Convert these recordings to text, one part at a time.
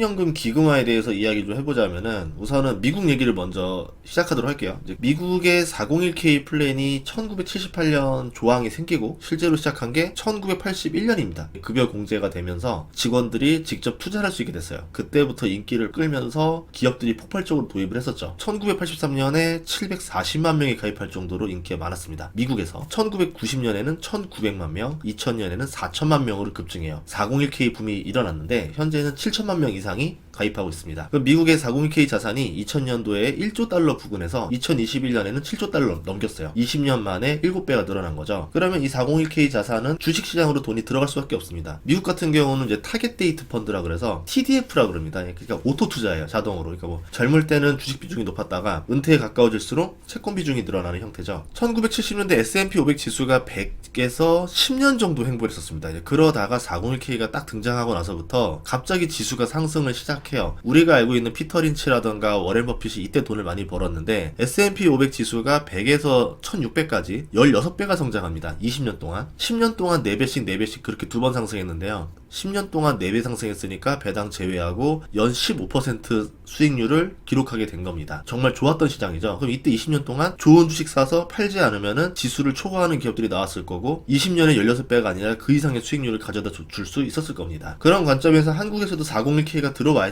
연금 기금화에 대해서 이야기 좀 해보자면은 우선은 미국 얘기를 먼저 시작하도록 할게요. 이제 미국의 401k 플랜이 1978년 조항이 생기고 실제로 시작한 게 1981년입니다. 급여 공제가 되면서 직원들이 직접 투자를 할 수 있게 됐어요. 그때부터 인기를 끌면서 기업들이 폭발적으로 도입을 했었죠. 1983년에 740만 명이 가입할 정도로 인기가 많았습니다. 미국에서 1990년에는 1900만 명, 2000년에는 4000만 명으로 급증해요. 401k 붐이 일어났는데 현재는 7천만 명 이상이 가입하고 있습니다. 미국의 401k 자산이 2000년도에 1조 달러 부근에서 2021년에는 7조 달러 넘겼어요. 20년 만에 7배가 늘어난 거죠. 그러면 이 401k 자산은 주식시장으로 돈이 들어갈 수밖에 없습니다. 미국 같은 경우는 이제 타겟 데이트 펀드라 그래서 TDF라 그럽니다. 그러니까 오토 투자예요. 자동으로. 그러니까 뭐 젊을 때는 주식 비중이 높았다가 은퇴에 가까워질수록 채권 비중이 늘어나는 형태죠. 1970년대 S&P 500 지수가 100에서 10년 정도 횡보를 했었습니다. 그러다가 401k가 딱 등장하고 나서부터 갑자기 지수가 상승을 시작해요. 우리가 알고 있는 피터 린치라던가 워렌 버핏이 이때 돈을 많이 벌었는데 S&P 500 지수가 100에서 1600까지 16배가 성장합니다. 20년 동안. 10년 동안 4배씩 4배씩 그렇게 두 번 상승했는데요. 10년 동안 4배 상승했으니까 배당 제외하고 연 15% 수익률을 기록하게 된 겁니다. 정말 좋았던 시장이죠. 그럼 이때 20년 동안 좋은 주식 사서 팔지 않으면은 지수를 초과하는 기업들이 나왔을 거고 20년에 16배가 아니라 그 이상의 수익률을 가져다 줄 수 있었을 겁니다. 그런 관점에서 한국에서도 401k가 들어와야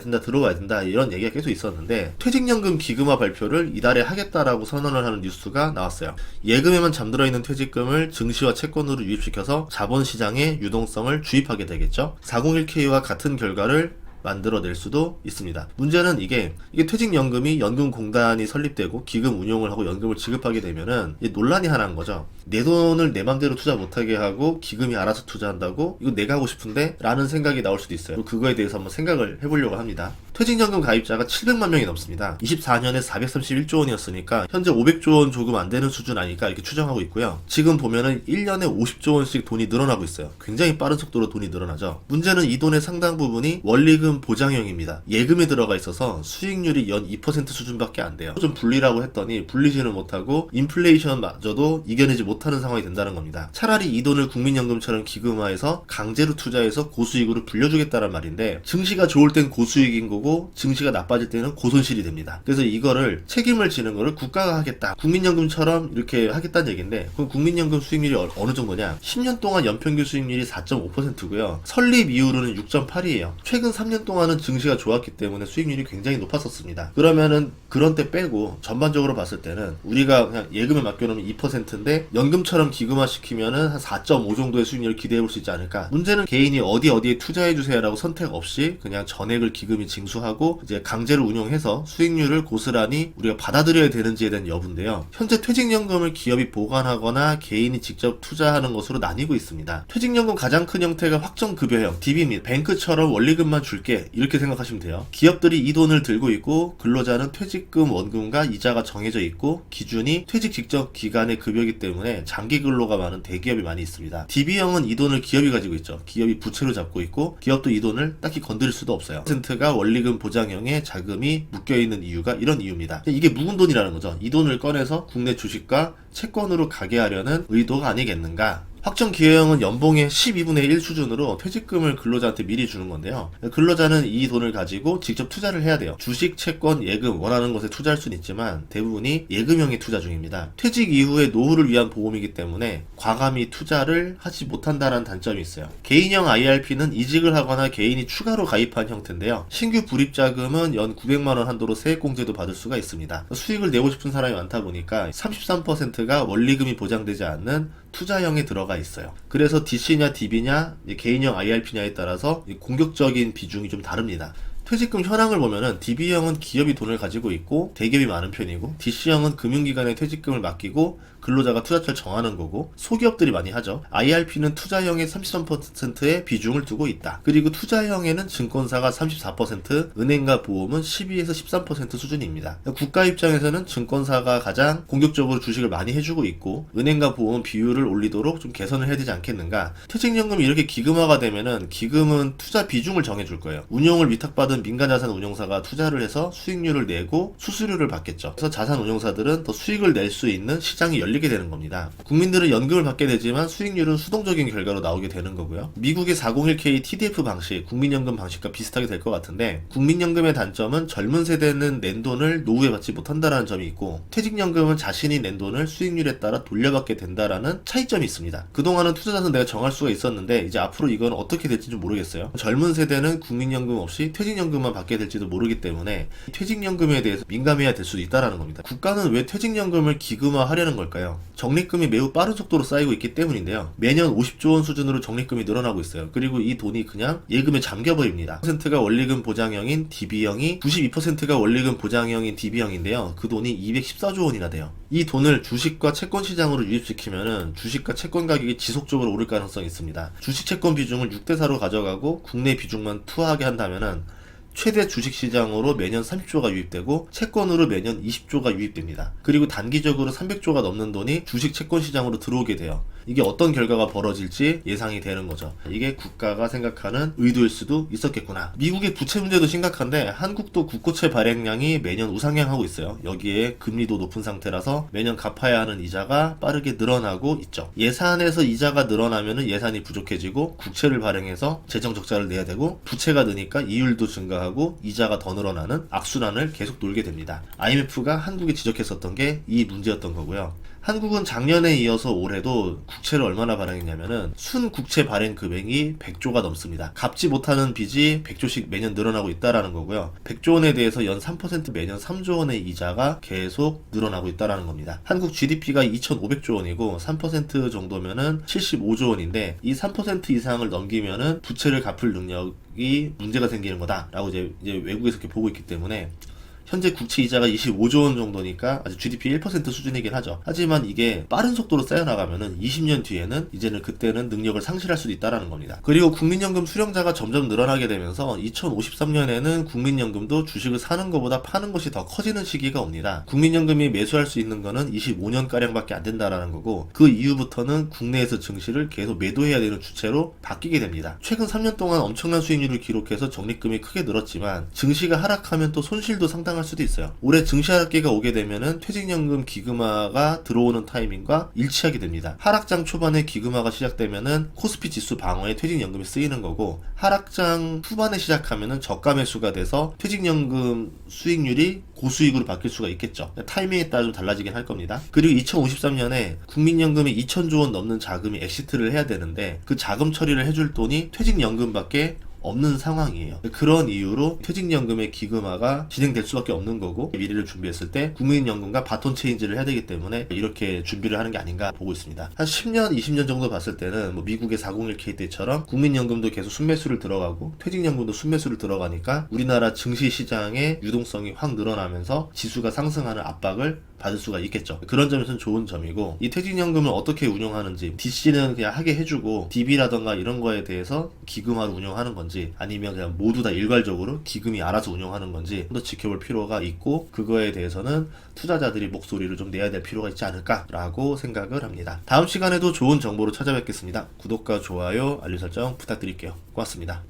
된다 이런 얘기가 계속 있었는데 퇴직연금 기금화 발표를 이달에 하겠다라고 선언을 하는 뉴스가 나왔어요. 예금에만 잠들어 있는 퇴직금을 증시와 채권으로 유입시켜서 자본시장의 유동성을 주입하게 되겠죠. 401k와 같은 결과를 만들어낼 수도 있습니다. 문제는 이게 퇴직연금이 연금공단이 설립되고 기금 운용을 하고 연금을 지급하게 되면은 논란이 하나인 거죠. 내 돈을 내 맘대로 투자 못하게 하고 기금이 알아서 투자한다고 이거 내가 하고 싶은데? 라는 생각이 나올 수도 있어요. 그거에 대해서 한번 생각을 해보려고 합니다. 퇴직연금 가입자가 700만 명이 넘습니다. 24년에 431조 원이었으니까 현재 500조 원 조금 안 되는 수준 아닐까 이렇게 추정하고 있고요. 지금 보면은 1년에 50조 원씩 돈이 늘어나고 있어요. 굉장히 빠른 속도로 돈이 늘어나죠. 문제는 이 돈의 상당 부분이 원리금 보장형입니다. 예금에 들어가 있어서 수익률이 연 2% 수준밖에 안 돼요. 좀 불리라고 했더니 불리지는 못하고 인플레이션마저도 이겨내지 못하는 상황이 된다는 겁니다. 차라리 이 돈을 국민연금처럼 기금화해서 강제로 투자해서 고수익으로 불려주겠다는 말인데 증시가 좋을 땐 고수익인 거고 증시가 나빠질 때는 고손실이 됩니다. 그래서 이거를 책임을 지는 거를 국가가 하겠다. 국민연금처럼 이렇게 하겠다는 얘기인데 그럼 국민연금 수익률이 어느 정도냐? 10년 동안 연평균 수익률이 4.5%고요. 설립 이후로는 6.8이에요. 최근 3년 동안은 증시가 좋았기 때문에 수익률이 굉장히 높았었습니다. 그러면은 그런 때 빼고 전반적으로 봤을 때는 우리가 그냥 예금에 맡겨놓으면 2%인데 연금처럼 기금화 시키면은 한 4.5 정도의 수익률을 기대해볼 수 있지 않을까. 문제는 개인이 어디에 투자해주세요라고 선택 없이 그냥 전액을 기금이 징수하고 이제 강제로 운용해서 수익률을 고스란히 우리가 받아들여야 되는지에 대한 여부인데요. 현재 퇴직연금을 기업이 보관하거나 개인이 직접 투자하는 것으로 나뉘고 있습니다. 퇴직연금 가장 큰 형태가 확정급여형, DB입니다. 뱅크처럼 원리금만 줄게 이렇게 생각하시면 돼요. 기업들이 이 돈을 들고 있고 근로자는 퇴직금 원금과 이자가 정해져 있고 기준이 퇴직 직전 기간의 급여이기 때문에 장기 근로가 많은 대기업이 많이 있습니다. DB형은 이 돈을 기업이 가지고 있죠. 기업이 부채로 잡고 있고 기업도 이 돈을 딱히 건드릴 수도 없어요. 퍼센트가 원리금 보장형에 자금이 묶여있는 이유가 이런 이유입니다. 이게 묵은 돈이라는 거죠. 이 돈을 꺼내서 국내 주식과 채권으로 가게 하려는 의도가 아니겠는가. 확정기여형은 연봉의 12분의 1 수준으로 퇴직금을 근로자한테 미리 주는 건데요. 근로자는 이 돈을 가지고 직접 투자를 해야 돼요. 주식, 채권, 예금 원하는 것에 투자할 수는 있지만 대부분이 예금형의 투자 중입니다. 퇴직 이후의 노후를 위한 보험이기 때문에 과감히 투자를 하지 못한다는 단점이 있어요. 개인형 IRP는 이직을 하거나 개인이 추가로 가입한 형태인데요. 신규 불입자금은 연 900만원 한도로 세액공제도 받을 수가 있습니다. 수익을 내고 싶은 사람이 많다 보니까 33%가 원리금이 보장되지 않는 투자형에 들어가 있어요. 그래서 DC냐 DB냐 개인형 IRP냐에 따라서 공격적인 비중이 좀 다릅니다. 퇴직금 현황을 보면은 DB형은 기업이 돈을 가지고 있고 대기업이 많은 편이고 DC형은 금융기관에 퇴직금을 맡기고 근로자가 투자처를 정하는 거고 소기업들이 많이 하죠. IRP는 투자형의 33%의 비중을 두고 있다. 그리고 투자형에는 증권사가 34%, 은행과 보험은 12에서 13% 수준입니다. 국가 입장에서는 증권사가 가장 공격적으로 주식을 많이 해주고 있고 은행과 보험은 비율을 올리도록 좀 개선을 해야 되지 않겠는가. 퇴직연금이 이렇게 기금화가 되면은 기금은 투자 비중을 정해줄 거예요. 운용을 위탁받은 민간자산 운용사가 투자를 해서 수익률을 내고 수수료를 받겠죠. 그래서 자산 운용사들은 더 수익을 낼 수 있는 시장이 열릴 열리게 되는 겁니다. 국민들은 연금을 받게 되지만 수익률은 수동적인 결과로 나오게 되는 거고요. 미국의 401k TDF 방식, 국민연금 방식과 비슷하게 될 것 같은데, 국민연금의 단점은 젊은 세대는 낸 돈을 노후에 받지 못한다라는 점이 있고, 퇴직연금은 자신이 낸 돈을 수익률에 따라 돌려받게 된다라는 차이점이 있습니다. 그동안은 투자자는 내가 정할 수가 있었는데 이제 앞으로 이건 어떻게 될지 좀 모르겠어요. 젊은 세대는 국민연금 없이 퇴직연금만 받게 될지도 모르기 때문에 퇴직연금에 대해서 민감해야 될 수도 있다는 겁니다. 국가는 왜 퇴직연금을 기금화하려는 걸까요? 적립금이 매우 빠른 속도로 쌓이고 있기 때문인데요. 매년 50조 원 수준으로 적립금이 늘어나고 있어요. 그리고 이 돈이 그냥 예금에 잠겨버립니다. 10%가 원리금 보장형인 DB형이 92%가 원리금 보장형인 DB형인데요. 그 돈이 214조 원이나 돼요. 이 돈을 주식과 채권 시장으로 유입시키면은 주식과 채권 가격이 지속적으로 오를 가능성이 있습니다. 주식 채권 비중을 6대4로 가져가고 국내 비중만 투하하게 한다면은 최대 주식시장으로 매년 30조가 유입되고 채권으로 매년 20조가 유입됩니다. 그리고 단기적으로 300조가 넘는 돈이 주식 채권 시장으로 들어오게 돼요. 이게 어떤 결과가 벌어질지 예상이 되는 거죠. 이게 국가가 생각하는 의도일 수도 있었겠구나. 미국의 부채 문제도 심각한데 한국도 국고채 발행량이 매년 우상향하고 있어요. 여기에 금리도 높은 상태라서 매년 갚아야 하는 이자가 빠르게 늘어나고 있죠. 예산에서 이자가 늘어나면 예산이 부족해지고 국채를 발행해서 재정 적자를 내야 되고, 부채가 느니까 이율도 증가하고 이자가 더 늘어나는 악순환을 계속 놀게 됩니다. IMF가 한국에 지적했었던 게 이 문제였던 거고요. 한국은 작년에 이어서 올해도 국채를 얼마나 발행했냐면은 순국채 발행 금액이 100조가 넘습니다. 갚지 못하는 빚이 100조씩 매년 늘어나고 있다라는 거고요. 100조 원에 대해서 연 3% 매년 3조 원의 이자가 계속 늘어나고 있다라는 겁니다. 한국 GDP가 2,500조 원이고 3% 정도면은 75조 원인데, 이 3% 이상을 넘기면은 부채를 갚을 능력이 문제가 생기는 거다라고 이제 외국에서 이렇게 보고 있기 때문에, 현재 국채 이자가 25조 원 정도니까 아직 GDP 1% 수준이긴 하죠. 하지만 이게 빠른 속도로 쌓여나가면은 20년 뒤에는 이제는 그때는 능력을 상실할 수도 있다라는 겁니다. 그리고 국민연금 수령자가 점점 늘어나게 되면서 2053년에는 국민연금도 주식을 사는 것보다 파는 것이 더 커지는 시기가 옵니다. 국민연금이 매수할 수 있는 거는 25년가량밖에 안 된다라는 거고, 그 이후부터는 국내에서 증시를 계속 매도해야 되는 주체로 바뀌게 됩니다. 최근 3년 동안 엄청난 수익률을 기록해서 적립금이 크게 늘었지만 증시가 하락하면 또 손실도 상당할 수도 있어요. 올해 증시 하락기가 오게 되면은 퇴직연금 기금화가 들어오는 타이밍과 일치하게 됩니다. 하락장 초반에 기금화가 시작되면은 코스피 지수 방어에 퇴직연금이 쓰이는 거고, 하락장 후반에 시작하면은 저가 매수가 돼서 퇴직연금 수익률이 고수익으로 바뀔 수가 있겠죠. 타이밍에 따라 좀 달라지긴 할 겁니다. 그리고 2053년에 국민연금이 2,000조 원 넘는 자금이 엑시트를 해야 되는데, 그 자금 처리를 해줄 돈이 퇴직연금밖에 없는 상황이에요. 그런 이유로 퇴직연금의 기금화가 진행될 수밖에 없는 거고, 미래를 준비했을 때 국민연금과 바톤 체인지를 해야 되기 때문에 이렇게 준비를 하는 게 아닌가 보고 있습니다. 한 10년, 20년 정도 봤을 때는 뭐 미국의 401k 때처럼 국민연금도 계속 순매수를 들어가고 퇴직연금도 순매수를 들어가니까 우리나라 증시 시장의 유동성이 확 늘어나면서 지수가 상승하는 압박을 받을 수가 있겠죠. 그런 점에서는 좋은 점이고, 이 퇴직연금을 어떻게 운영하는지, DC는 그냥 하게 해주고 DB라던가 이런 거에 대해서 기금화를 운영하는 건지, 아니면 그냥 모두 다 일괄적으로 기금이 알아서 운영하는 건지 좀 더 지켜볼 필요가 있고, 그거에 대해서는 투자자들이 목소리를 좀 내야 될 필요가 있지 않을까라고 생각을 합니다. 다음 시간에도 좋은 정보로 찾아뵙겠습니다. 구독과 좋아요, 알림 설정 부탁드릴게요. 고맙습니다.